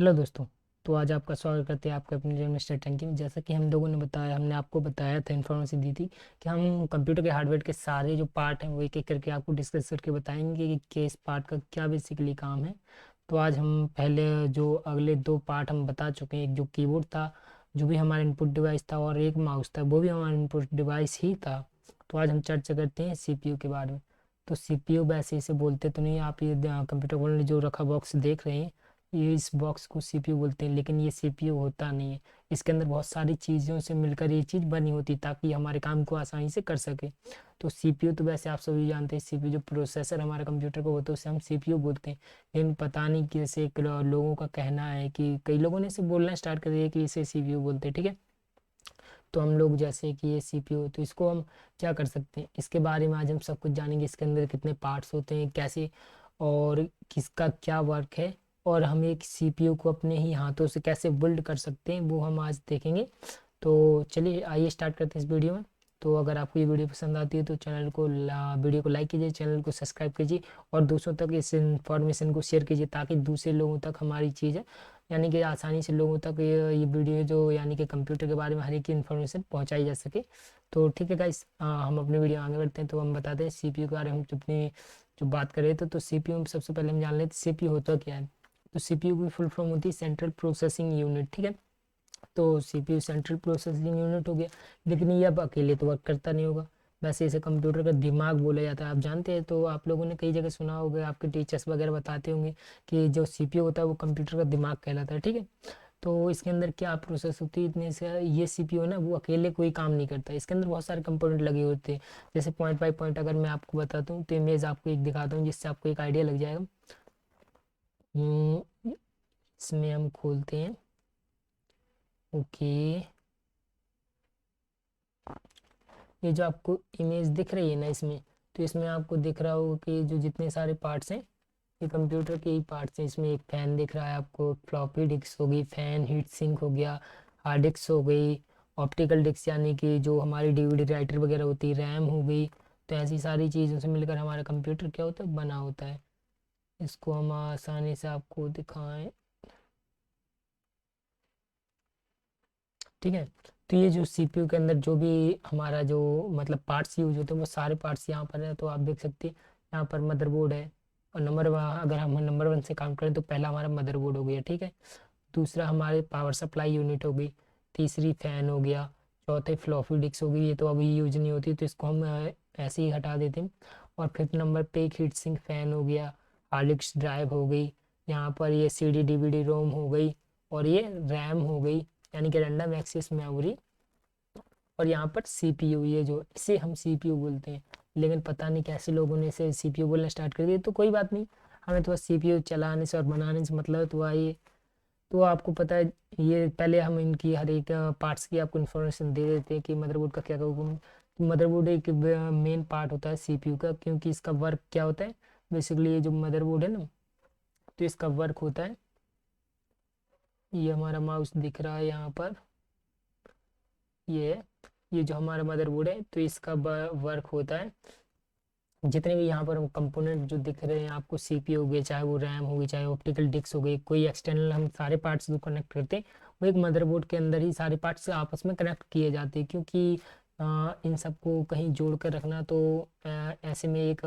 Hello दोस्तों। तो आज आपका स्वागत करते हैं आपके अपने चैनल मिस्टर टंकी में। जैसा कि हम लोगों ने बताया, हमने आपको बताया था, इन्फॉर्मेशन दी थी कि हम कंप्यूटर के हार्डवेयर के सारे जो पार्ट हैं वो एक एक करके आपको डिस्कस करके बताएंगे कि इस पार्ट का क्या बेसिकली काम है। तो आज हम पहले जो अगले दो पार्ट हम बता चुके हैं, एक जो कीबोर्ड था जो भी हमारा इनपुट डिवाइस था, और एक माउस था वो भी हमारा इनपुट डिवाइस ही था। तो आज हम चर्चा करते हैं सीपीयू के बारे में। तो सीपीयू वैसे इसे बोलते तो नहीं, आप ये कंप्यूटर में जो रखा बॉक्स देख रहे हैं, ये इस बॉक्स को सीपीयू बोलते हैं, लेकिन ये सीपीयू होता नहीं है। इसके अंदर बहुत सारी चीज़ों से मिलकर ये चीज़ बनी होती ताकि हमारे काम को आसानी से कर सके। तो सीपीयू तो वैसे आप सभी जानते हैं, सीपीयू जो प्रोसेसर हमारे कंप्यूटर को होता है उसे हम सीपीयू बोलते हैं। लेकिन पता नहीं कैसे लोगों का कहना है कि कई लोगों ने इसे बोलना स्टार्ट कर दिया कि इसे सीपीयू बोलते हैं, ठीक है। तो हम लोग जैसे कि ये सीपीयू, तो इसको हम क्या कर सकते हैं, इसके बारे में आज हम सब कुछ जानेंगे। इसके अंदर कितने पार्ट्स होते हैं, कैसे और किसका क्या वर्क है, और हम एक सीपीयू को अपने ही हाथों से कैसे बिल्ड कर सकते हैं वो हम आज देखेंगे। तो चलिए आइए स्टार्ट करते हैं इस वीडियो में। तो अगर आपको ये वीडियो पसंद आती है तो वीडियो को लाइक कीजिए, चैनल को सब्सक्राइब कीजिए और दूसरों तक इस इन्फॉर्मेशन को शेयर कीजिए ताकि दूसरे लोगों तक हमारी चीज़ यानी कि आसानी से लोगों तक ये वीडियो जो यानी कि कंप्यूटर के बारे में हर एक इन्फॉर्मेशन पहुंचाई जा सके। तो ठीक है गाइस, हम अपने वीडियो आगे बढ़ते हैं। तो हम बताते हैं सीपीयू के बारे में, हम अपनी जो बात करें तो सीपीयू में सबसे पहले हम जान लेते हैं सीपीयू होता क्या है। तो सीपीयू की फुल फॉर्म होती है सेंट्रल प्रोसेसिंग यूनिट, ठीक है। तो सीपीयू सेंट्रल प्रोसेसिंग यूनिट हो गया, लेकिन ये अब अकेले तो वर्क करता नहीं होगा। वैसे इसे कंप्यूटर का दिमाग बोला जाता है, आप जानते हैं। तो आप लोगों ने कई जगह सुना होगा, आपके टीचर्स वगैरह बताते होंगे कि जो सीपीयू होता है वो कंप्यूटर का दिमाग कहलाता है, ठीक है। तो इसके अंदर क्या प्रोसेस होती है, इतने से ये सीपीयू है ना वो अकेले कोई काम नहीं करता, इसके अंदर बहुत सारे कंपोनेंट लगे होते हैं। जैसे पॉइंट बाय पॉइंट अगर मैं आपको बताता हूँ तो इमेज आपको एक दिखाता हूँ जिससे आपको एक आइडिया लग जाएगा। इसमें हम खोलते हैं। ओके, ये जो आपको इमेज दिख रही है ना इसमें, तो इसमें आपको दिख रहा होगा कि जो जितने सारे पार्ट्स हैं ये कंप्यूटर के ही पार्ट्स हैं। इसमें एक फैन दिख रहा है आपको, फ्लॉपी डिस्क हो गई, फैन हीट सिंक हो गया, हार्ड डिस्क हो गई, ऑप्टिकल डिस्क यानी कि जो हमारी डीवीडी राइटर वगैरह होती है, रैम हो गई। तो ऐसी सारी चीज़ों से मिलकर हमारा कंप्यूटर क्या होता है, बना होता है। इसको हम आसानी से आपको दिखाएं, ठीक है। तो ये जो सीपीयू के अंदर जो भी हमारा जो मतलब पार्ट्स यूज होते हैं वो सारे पार्ट्स यहाँ पर है। तो आप देख सकते हैं यहाँ पर मदरबोर्ड है, और अगर हम नंबर वन से काउंट करें तो पहला हमारा मदरबोर्ड हो गया, ठीक है। दूसरा हमारे पावर सप्लाई यूनिट हो गई, तीसरी फैन हो गया, चौथे फ्लॉपी डिस्क हो गई, ये तो अभी यूज नहीं होती तो इसको हम ऐसे ही हटा देते हैं। और फिफ्थ नंबर पे एक हीट सिंक फैन हो गया, हार्ड डिस्क ड्राइव हो गई, यहाँ पर ये सीडी डीवीडी रोम हो गई, और ये रैम हो गई यानी कि रैंडम एक्सेस मेमोरी। और यहाँ पर सीपीयू, ये जो इसे हम सीपीयू बोलते हैं, लेकिन पता नहीं कैसे लोगों ने इसे सीपीयू बोलना स्टार्ट कर दिया। तो कोई बात नहीं, हमें तो बस सीपीयू चलाने से और बनाने से मतलब है। तो आइए, तो आपको पता है, ये पहले हम इनकी हर एक पार्ट्स की आपको इन्फॉर्मेशन दे देते हैं कि मदरबोर्ड का क्या क्या। मदरबोर्ड एक मेन पार्ट होता है सीपीयू का, क्योंकि इसका वर्क क्या होता है, बेसिकली ये जो मदरबोर्ड है ना, तो इसका वर्क होता है, ये हमारा माउस दिख रहा है यहाँ पर, ये है, ये जो हमारा मदरबोर्ड है तो इसका वर्क होता है, जितने भी यहाँ पर हम कंपोनेंट जो दिख रहे हैं आपको, सीपीयू हो गए, चाहे वो रैम होगी, चाहे ऑप्टिकल डिस्क हो गई, कोई एक्सटर्नल, हम सारे पार्ट्स जो कनेक्ट करते हैं वो एक मदरबोर्ड के अंदर ही सारे पार्ट्स आपस में कनेक्ट किए जाते हैं। क्योंकि इन सबको कहीं जोड़ कर रखना तो ऐसे में एक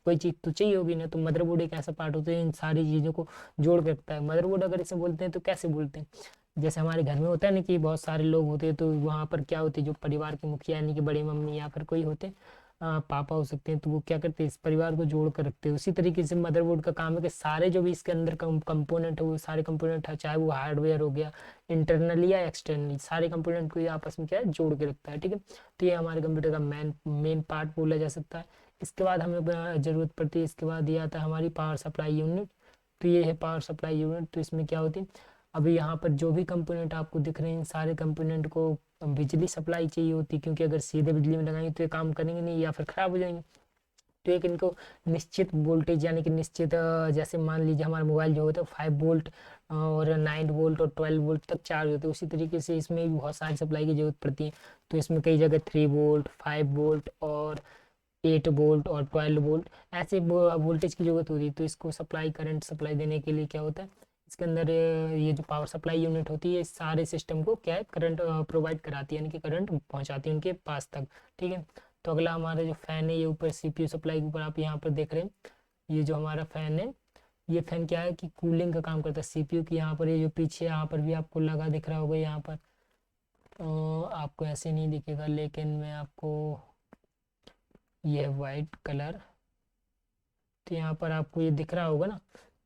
कोई चीज़ तो चाहिए होगी ना। तो मदरबोर्ड एक ऐसा पार्ट होता है इन सारी चीज़ों को जोड़ के रखता है। मदरबोर्ड अगर इसे बोलते हैं तो कैसे बोलते हैं, जैसे हमारे घर में होता है ना कि बहुत सारे लोग होते हैं, तो वहाँ पर क्या होते हैं, जो परिवार के मुखिया यानी कि बड़ी मम्मी या फिर कोई होते हैं, पापा हो सकते हैं, तो वो क्या करते हैं, इस परिवार को जोड़ कर रखते हैं। उसी तरीके से मदरबोर्ड का काम है कि सारे जो भी इसके अंदर कंपोनेंट है वो सारे कंपोनेंट है, चाहे वो हार्डवेयर हो गया, इंटरनली या एक्सटर्नली, सारे कंपोनेंट को ये आपस में क्या है, जोड़ के रखता है, ठीक है। तो ये हमारे कंप्यूटर का मेन पार्ट बोला जा सकता है। इसके बाद हमें जरूरत पड़ती है, इसके बाद ये आता है हमारी पावर सप्लाई यूनिट। तो ये है पावर सप्लाई यूनिट। तो इसमें क्या होती है, अभी यहाँ पर जो भी कंपोनेंट आपको दिख रहे हैं, इन सारे कंपोनेंट को बिजली सप्लाई चाहिए होती है, क्योंकि अगर सीधे बिजली में लगाएंगे तो ये काम करेंगे नहीं या फिर खराब हो जाएंगे। तो एक इनको निश्चित वोल्टेज यानी कि निश्चित जैसे मान लीजिए हमारा मोबाइल जो होता है 5 वोल्ट और 9 वोल्ट और 12 वोल्ट तक चार्ज होते हैं, उसी तरीके से इसमें भी बहुत सारी सप्लाई की जरूरत पड़ती है। तो इसमें कई जगह 3 वोल्ट, 5 वोल्ट और 8 वोल्ट और 12 वोल्ट ऐसे वोल्टेज की जरूरत होती है। तो इसको सप्लाई करंट सप्लाई देने के लिए क्या होता है, इसके अंदर ये जो पावर सप्लाई यूनिट होती है, इस सारे सिस्टम को क्या है, करंट प्रोवाइड कराती है, यानी कि करंट पहुंचाती है उनके पास तक। ठीक है, तो अगला हमारा जो फैन है, ये ऊपर सीपीयू सप्लाई के ऊपर आप यहाँ पर देख रहे हैं, ये जो हमारा फैन है, ये फैन क्या है कि कूलिंग का काम करता है सीपीयू की। यहाँ पर ये जो पीछे यहाँ पर भी आपको लगा दिख रहा होगा, यहाँ पर आपको ऐसे नहीं दिखेगा, लेकिन मैं आपको, ये है वाइट कलर, तो यहाँ पर आपको ये दिख रहा होगा ना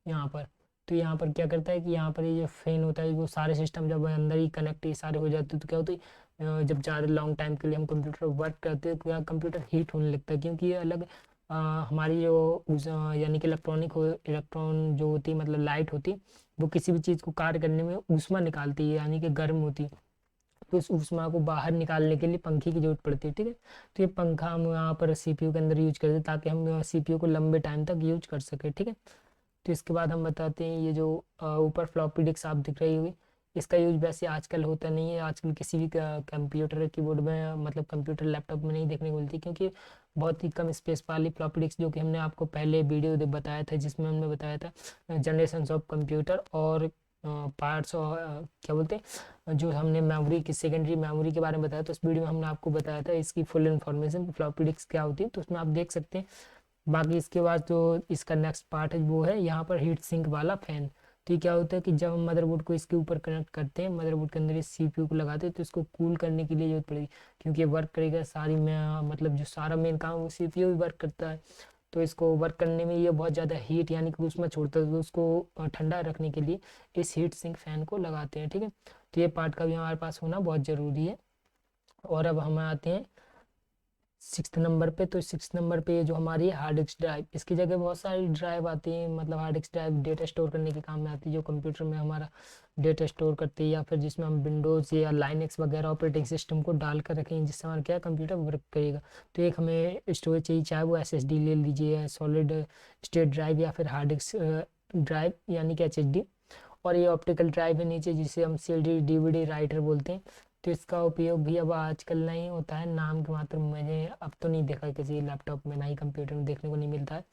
यहाँ पर। तो यहाँ पर क्या करता है कि यहाँ पर ये जो फैन होता है, वो सारे सिस्टम जब अंदर ही कनेक्ट ये सारे हो जाते हैं, तो क्या होता है, जब ज़्यादा लॉन्ग टाइम के लिए हम कंप्यूटर वर्क करते हैं तो क्या कंप्यूटर हीट होने लगता है, क्योंकि ये अलग हमारी जो यानी कि इलेक्ट्रॉन जो होती है, मतलब लाइट होती है, वो किसी भी चीज़ को कार्य करने में ऊष्मा निकालती है, यानी कि गर्म होती है। तो इस ऊष्मा को बाहर निकालने के लिए पंखे की जरूरत पड़ती है। ठीक है, तो ये पंखा हम यहाँ पर सीपीयू के अंदर यूज करते हैं, ताकि हम सीपीयू को लंबे टाइम तक यूज कर सके। ठीक है, तो इसके बाद हम बताते हैं, ये जो ऊपर फ्लॉपी डिस्क आप दिख रही होगी, इसका यूज वैसे आजकल होता नहीं है, आजकल किसी भी कंप्यूटर कीबोर्ड में, मतलब कंप्यूटर लैपटॉप में नहीं देखने को मिलती, क्योंकि बहुत ही कम स्पेस वाली फ्लॉपी डिस्क, जो कि हमने आपको पहले वीडियो बताया था, जिसमें हमने बताया था जनरेशन ऑफ कंप्यूटर और पार्ट्स, और क्या बोलते हैं, जो हमने मेमोरी की सेकेंडरी मेमोरी के बारे में बताया, तो उस वीडियो में हमने आपको बताया था इसकी फुल इन्फॉर्मेशन फ्लॉपी डिस्क क्या होती है, तो उसमें आप देख सकते हैं। बाकी इसके बाद जो इसका नेक्स्ट पार्ट है, वो है यहाँ पर हीट सिंक वाला फैन। तो ये क्या होता है कि जब हम मदरबोर्ड को इसके ऊपर कनेक्ट करते हैं, मदरबोर्ड के अंदर इस सीपीयू को लगाते हैं, तो इसको कूल करने के लिए जरूरत पड़ेगी, क्योंकि ये वर्क करेगा सारी में, मतलब जो सारा मेन काम वो सीपीयू भी वर्क करता है। तो इसको वर्क करने में ये बहुत ज़्यादा हीट, यानी कि उसमें छोड़ता है, तो उसको ठंडा रखने के लिए इस हीट सिंक फैन को लगाते हैं। ठीक है, तो ये पार्ट का भी हमारे पास होना बहुत ज़रूरी है। और अब हम आते हैं 6 नंबर पे। तो 6 नंबर पे जो हमारी हार्ड डिस्क ड्राइव, इसकी जगह बहुत सारी ड्राइव आती है, मतलब hard disk drive data store करने के काम में आती है, जो कंप्यूटर में हमारा डेटा स्टोर करती है, या फिर जिसमें हम विंडोज़ या लाइनक्स वगैरह ऑपरेटिंग सिस्टम को डाल कर रखेंगे, जिससे हमारा क्या कंप्यूटर वर्क करेगा। तो एक हमें स्टोरेज चाहिए, चाहे वो एसएसडी ले लीजिए, सॉलिड स्टेट ड्राइव, या फिर हार्ड डिस्क ड्राइव यानी कि एचएचडी। और ये ऑप्टिकल ड्राइव है नीचे, जिसे हम सीडी डीवीडी राइटर बोलते हैं। तो इसका उपयोग भी अब आजकल नहीं होता है, नाम के मात्र, मैंने अब तो नहीं देखा किसी लैपटॉप में, ना ही कंप्यूटर में देखने को नहीं मिलता है।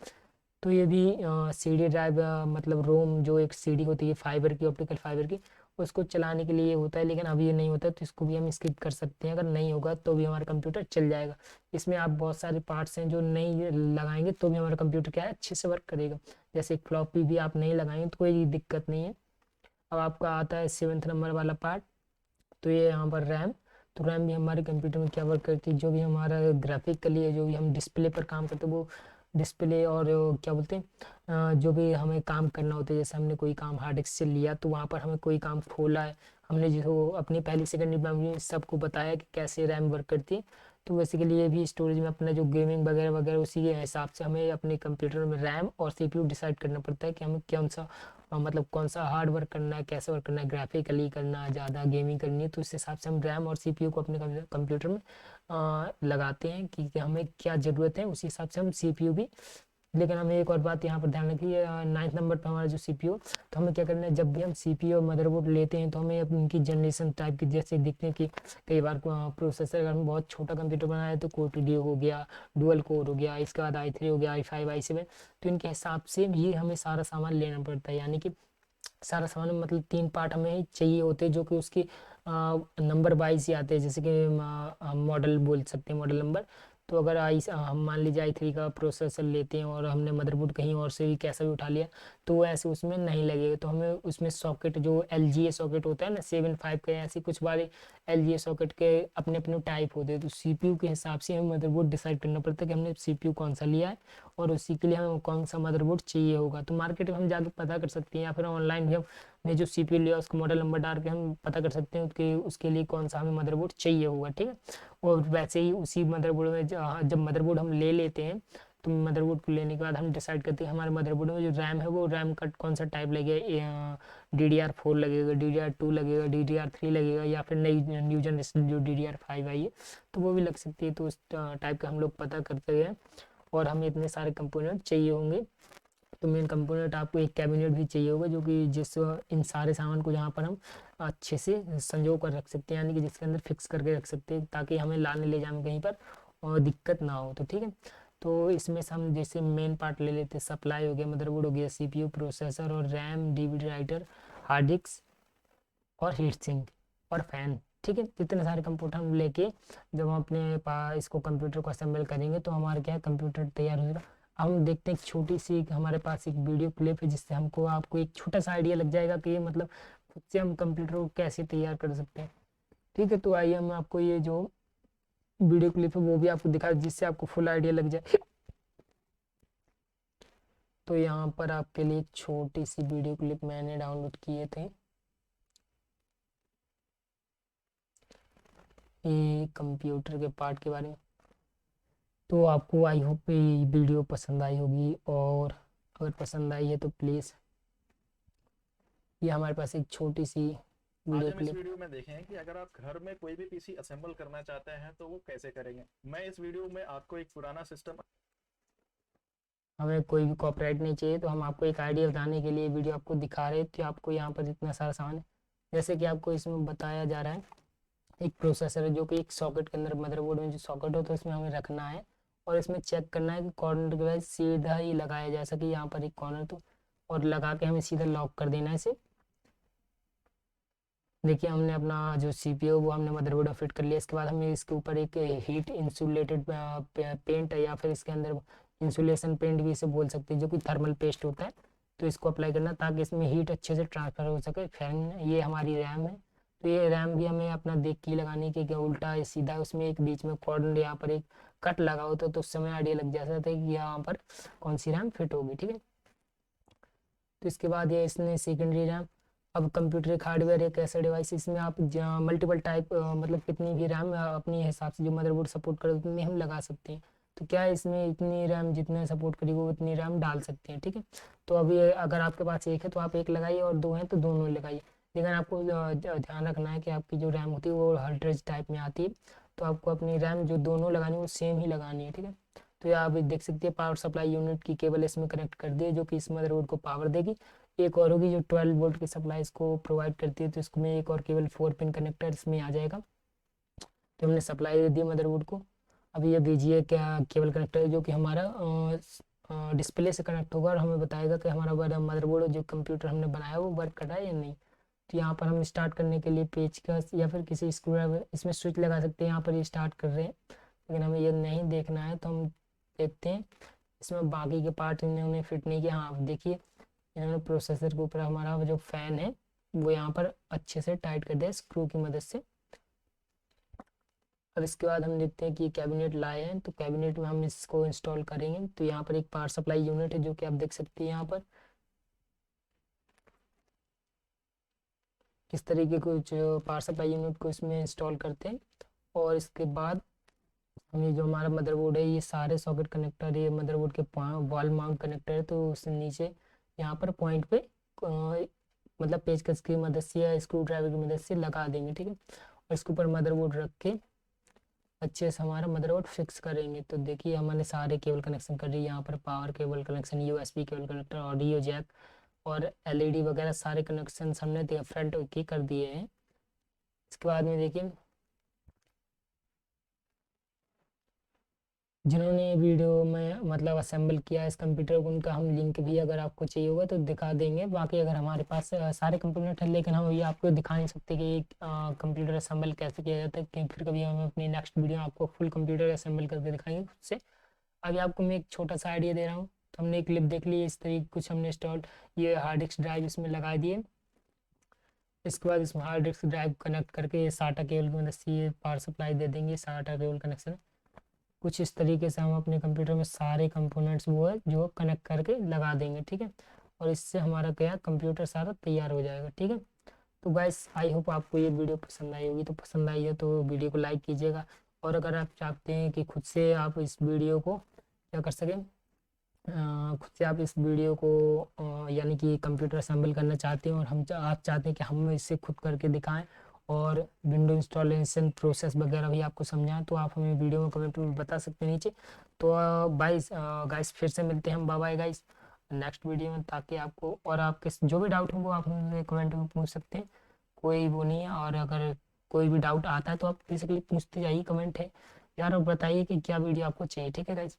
तो ये भी सीडी ड्राइव, मतलब रोम, जो एक सीडी होती है फाइबर की, ऑप्टिकल फाइबर की, उसको चलाने के लिए होता है, लेकिन अभी ये नहीं होता है, तो इसको भी हम स्किप कर सकते हैं। अगर नहीं होगा तो भी हमारा कंप्यूटर चल जाएगा। इसमें आप बहुत सारे पार्ट्स हैं जो नहीं लगाएंगे तो भी हमारा कंप्यूटर क्या है, अच्छे से वर्क करेगा। जैसे एक फ्लॉपी भी आप नहीं लगाएंगे तो कोई दिक्कत नहीं है। अब आपका आता है 7 नंबर वाला पार्ट। तो ये यहाँ पर रैम। तो रैम भी हमारे कंप्यूटर में क्या वर्क करती है, जो भी हमारा ग्राफिकली है, जो भी हम डिस्प्ले पर काम करते हैं, वो डिस्प्ले और क्या बोलते हैं, जो भी हमें काम करना होता है, जैसे हमने कोई काम हार्ड डिस्क से लिया, तो वहाँ पर हमें कोई काम खोला है, हमने जो अपनी पहली सेकेंडरी मेमोरी सबको बताया कि कैसे रैम वर्क करती है। तो बेसिकली ये भी स्टोरेज में अपना जो गेमिंग वगैरह वगैरह, उसी के हिसाब से हमें अपने कंप्यूटर में रैम और सीपीयू डिसाइड करना पड़ता है कि हमें कौन सा मतलब कौन सा हार्ड वर्क करना है, कैसे वर्क करना है, ग्राफिकली करना है, ज़्यादा गेमिंग करनी है, तो उस हिसाब से हम रैम और सीपीयू को अपने कंप्यूटर में लगाते हैं कि हमें क्या ज़रूरत है, उसी हिसाब से हम सीपीयू भी। लेकिन हमें एक और बात यहाँ पर ध्यान रखिए, 9th नंबर पर हमारा जो सीपीयू, तो हमें क्या करना है, जब भी हम सीपीयू और मदरबोर्ड लेते हैं, तो हमें उनकी जनरेशन टाइप की, जैसे दिखते हैं कि कई बार प्रोसेसर अगर हम बहुत छोटा कंप्यूटर बनाया है, तो कोर टीडीओ हो गया, डुअल कोर हो गया, इसके बाद i3 हो गया, i5 i7, तो इनके हिसाब से भी हमें सारा सामान लेना पड़ता है। यानी कि सारा सामान मतलब 3 पार्ट हमें चाहिए होते हैं, जो कि उसकी नंबर वाइज ही आते हैं, जैसे कि मॉडल बोल सकते हैं, मॉडल नंबर। तो अगर हम मान लीजिए i3 का प्रोसेसर लेते हैं और हमने मदरबोर्ड कहीं और से भी कैसा भी उठा लिया, तो वो ऐसे उसमें नहीं लगेगा। तो हमें उसमें सॉकेट, जो LGA सॉकेट होता है ना 7 5 के, ऐसी कुछ वाले LGA सॉकेट के अपने अपने टाइप होते हैं। तो सीपीयू के हिसाब से हमें मदरबोर्ड डिसाइड करना पड़ता है कि हमने सीपीयू कौन सा लिया है, और उसी के लिए हमें कौन सा मदरबोर्ड चाहिए होगा। तो मार्केट में हम जाकर पता कर सकते हैं, या फिर ऑनलाइन भी हम ने जो सीपीयू लिया उसको मॉडल नंबर डाल के हम पता कर सकते हैं कि उसके लिए कौन सा हमें मदरबोर्ड चाहिए होगा। ठीक है, और वैसे ही उसी मदरबोर्ड में जब मदरबोर्ड हम ले लेते हैं, तो मदरबोर्ड को लेने के बाद हम डिसाइड करते हैं हमारे मदरबोर्ड में जो रैम है, वो रैम का कौन सा टाइप लगेगा, DDR4 लगेगा, DDR2 लगेगा, DDR3 लगेगा, या फिर नई न्यू जनरेशन जो DDR5 आई है, तो वो भी लग सकती है। तो उस टाइप का हम लोग पता करते हैं। और हमें इतने सारे कंपोनेंट चाहिए होंगे। तो मेन कंपोनेंट आपको एक कैबिनेट भी चाहिए होगा, जो कि जिस इन सारे सामान को यहाँ पर हम अच्छे से संजो कर रख सकते हैं, यानी कि जिसके अंदर फिक्स करके रख सकते हैं, ताकि हमें लाने ले जाने कहीं पर और दिक्कत ना हो। तो ठीक है, तो इसमें से हम जैसे मेन पार्ट ले लेते हैं, सप्लाई हो गया, मदरबोर्ड हो गया, सीपीयू, प्रोसेसर और RAM, DVD writer, hard disk और हीट सिंक और फैन, ठीक है। जितने सारे कंप्यूटर हम लेके जब हम अपने पास इसको कंप्यूटर को असेंबल करेंगे तो हमारा क्या है, कंप्यूटर तैयार हो जाएगा। अब हम देखते हैं एक छोटी सी हमारे पास एक वीडियो क्लिप है जिससे हमको आपको एक छोटा सा आइडिया लग जाएगा कि मतलब खुद से हम कंप्यूटर को कैसे तैयार कर सकते हैं, ठीक है। तो आइए हम आपको ये जो वीडियो क्लिप है वो भी आपको दिखा जिससे आपको फुल आइडिया लग जाए। तो यहाँ पर आपके लिए एक छोटी सी वीडियो क्लिप मैंने डाउनलोड किए थे, ये कंप्यूटर के पार्ट के बारे में। तो आपको आई होप ये वीडियो पसंद आई होगी, और अगर पसंद आई है तो प्लीज़, ये हमारे पास एक छोटी सी आज वीडियो हम इस क्लिप। वीडियो में देखें कि अगर आप घर में कोई भी पीसी असेंबल करना चाहते हैं तो वो कैसे करेंगे। मैं इस वीडियो में आपको एक पुराना सिस्टम हमें कोई भी कॉपीराइट नहीं चाहिए, तो हम आपको एक आइडिया बताने के लिए वीडियो आपको दिखा रहे थे। तो आपको यहाँ पर इतना सारा सामान है, जैसे कि आपको इसमें बताया जा रहा है, एक प्रोसेसर है जो कि एक सॉकेट के अंदर, मदरबोर्ड में जो सॉकेट होता है उसमें हमें रखना है, और इसमें चेक करना है कि कॉर्नर के बाद सीधा ही लगाया जा सके, यहाँ पर एक कॉर्नर तो, और लगा के हमें सीधा लॉक कर देना है इसे। देखिए हमने अपना जो सीपीयू वो हमने मदरबोर्ड में फिट कर लिया। इसके बाद हमें इसके ऊपर एक हीट इंसुलेटेड पेंट है, या फिर इसके अंदर इंसुलेशन पेंट भी इसे बोल सकते हैं, जो कि थर्मल पेस्ट होता है, तो इसको अप्लाई करना ताकि इसमें हीट अच्छे से ट्रांसफर हो सके। फैन, ये हमारी रैम है, तो ये रैम भी हमें अपना देख के ही लगानी है कि उल्टा या सीधा उसमें एक बीच में कॉर्नर यहाँ पर एक कट लगा होता तो उस समय आइडिया लग जाता था कि यहाँ पर कौन सी रैम फिट होगी, ठीक है। तो इसके बाद ये इसने सेकेंडरी रैम। अब कंप्यूटर एक हार्डवेयर एक ऐसा डिवाइस इसमें आप मल्टीपल टाइप मतलब कितनी भी रैम अपने हिसाब से जो मदरबोर्ड सपोर्ट करे उतनी हम लगा सकते हैं। तो क्या है, इसमें इतनी रैम जितने सपोर्ट करेगी वो उतनी रैम डाल सकते हैं, ठीक है। तो अभी अगर आपके पास एक है तो आप एक लगाइए, और दो हैं तो दोनों लगाइए। लेकिन आपको ध्यान रखना है कि आपकी जो रैम होती है वो हल्ट्रेज टाइप में आती है, तो आपको अपनी रैम जो दोनों लगानी है वो सेम ही लगानी है, ठीक है। तो ये आप देख सकते हैं पावर सप्लाई यूनिट की केबल इसमें कनेक्ट कर दिए जो कि इस मदरबोर्ड को पावर देगी। एक और होगी जो 12 वोल्ट की सप्लाई इसको प्रोवाइड करती है, तो इसमें एक और केवल 4 पिन कनेक्टर इसमें आ जाएगा। तो हमने सप्लाई दे दी मदरबोर्ड को। अब ये बीजीए क्या केबल कनेक्टर है जो कि हमारा डिस्प्ले से कनेक्ट होगा और हमें बताएगा कि हमारा मदरबोर्ड जो कंप्यूटर हमने बनाया वो वर्क कर रहा है या नहीं। तो यहाँ पर हम स्टार्ट करने के लिए पेचकस या फिर किसी स्क्रू ड्राइवर इसमें स्विच लगा सकते हैं। यहाँ पर ये स्टार्ट कर रहे हैं, लेकिन हमें ये नहीं देखना है, तो हम देखते हैं इसमें बाकी के पार्ट इन्होंने फिट नहीं किया। हाँ आप देखिए, इन्होंने प्रोसेसर के ऊपर हमारा जो फैन है वो यहाँ पर अच्छे से टाइट कर दिया स्क्रू की मदद से। अब इसके बाद हम देखते हैं कि कैबिनेट लाए हैं, तो कैबिनेट में हम इसको इंस्टॉल करेंगे। तो यहाँ पर एक पावर सप्लाई यूनिट है जो कि आप देख सकते हैं यहाँ पर किस तरीके कुछ पावर सप्लाई यूनिट को इसमें इंस्टॉल करते हैं। और इसके बाद हम ये जो हमारा मदरबोर्ड है ये सारे सॉकेट कनेक्टर, ये मदरबोर्ड के वॉल माउंट कनेक्टर है, तो उससे नीचे यहाँ पर पॉइंट पे मतलब पेचकस की मदद से या स्क्रू ड्राइवर की मदद से लगा देंगे, ठीक है। और इसके ऊपर मदरबोर्ड रख के अच्छे से हमारा मदरबोर्ड फिक्स करेंगे। तो देखिए हमने सारे केबल कनेक्शन कर रही है, यहाँ पर power cable connection, USB cable connector, audio jack और एलईडी वगैरह सारे कनेक्शन हमने फ्रंट की कर दिए हैं। इसके बाद में देखिए जिन्होंने वीडियो में मतलब असेंबल किया इस कंप्यूटर को, उनका हम लिंक भी अगर आपको चाहिए होगा तो दिखा देंगे। बाकी अगर हमारे पास सारे कंप्यूटर हैं लेकिन हम ये आपको दिखा नहीं सकते कि कंप्यूटर असेंबल कैसे किया जाता है, कि फिर कभी हम अपनी नेक्स्ट वीडियो आपको फुल कंप्यूटर असेंबल करके दिखाएंगे खुद से। अभी आपको मैं एक छोटा सा आइडिया दे रहा हूँ। तो हमने एक क्लिप देख ली, इस तरीके कुछ हमने इंस्टॉल ये हार्ड डिस्क ड्राइव इसमें लगा दिए। इसके बाद इसमें हार्ड डिस्क ड्राइव कनेक्ट करके ये साटा केबल की मदद से ये पावर सप्लाई दे देंगे, साटा केबल कनेक्शन। कुछ इस तरीके से हम अपने कंप्यूटर में सारे कंपोनेंट्स वो है जो कनेक्ट करके लगा देंगे, ठीक है। और इससे हमारा क्या कंप्यूटर सारा तैयार हो जाएगा, ठीक है। तो गाइस आई होप आपको ये वीडियो पसंद आई होगी, तो पसंद आई है तो वीडियो को लाइक कीजिएगा। और अगर आप चाहते हैं कि खुद से आप इस वीडियो को क्या कर सकें, खुद से आप इस वीडियो को यानी कि कंप्यूटर असेंबल करना चाहते हैं और आप चाहते हैं कि हम इसे खुद करके दिखाएं और विंडो इंस्टॉलेशन प्रोसेस वगैरह भी आपको समझाएं, तो आप हमें वीडियो में कमेंट में बता सकते हैं नीचे। तो गाइस फिर से मिलते हैं हम, bye bye guys next video में, ताकि आपको और आपके जो भी डाउट हो वो आप हमें कमेंट में पूछ सकते हैं, कोई वो नहीं है। और अगर कोई भी डाउट आता है तो आप बेसिकली पूछते जाइए, कमेंट है यार, और बताइए कि क्या वीडियो आपको चाहिए, ठीक है गाइस।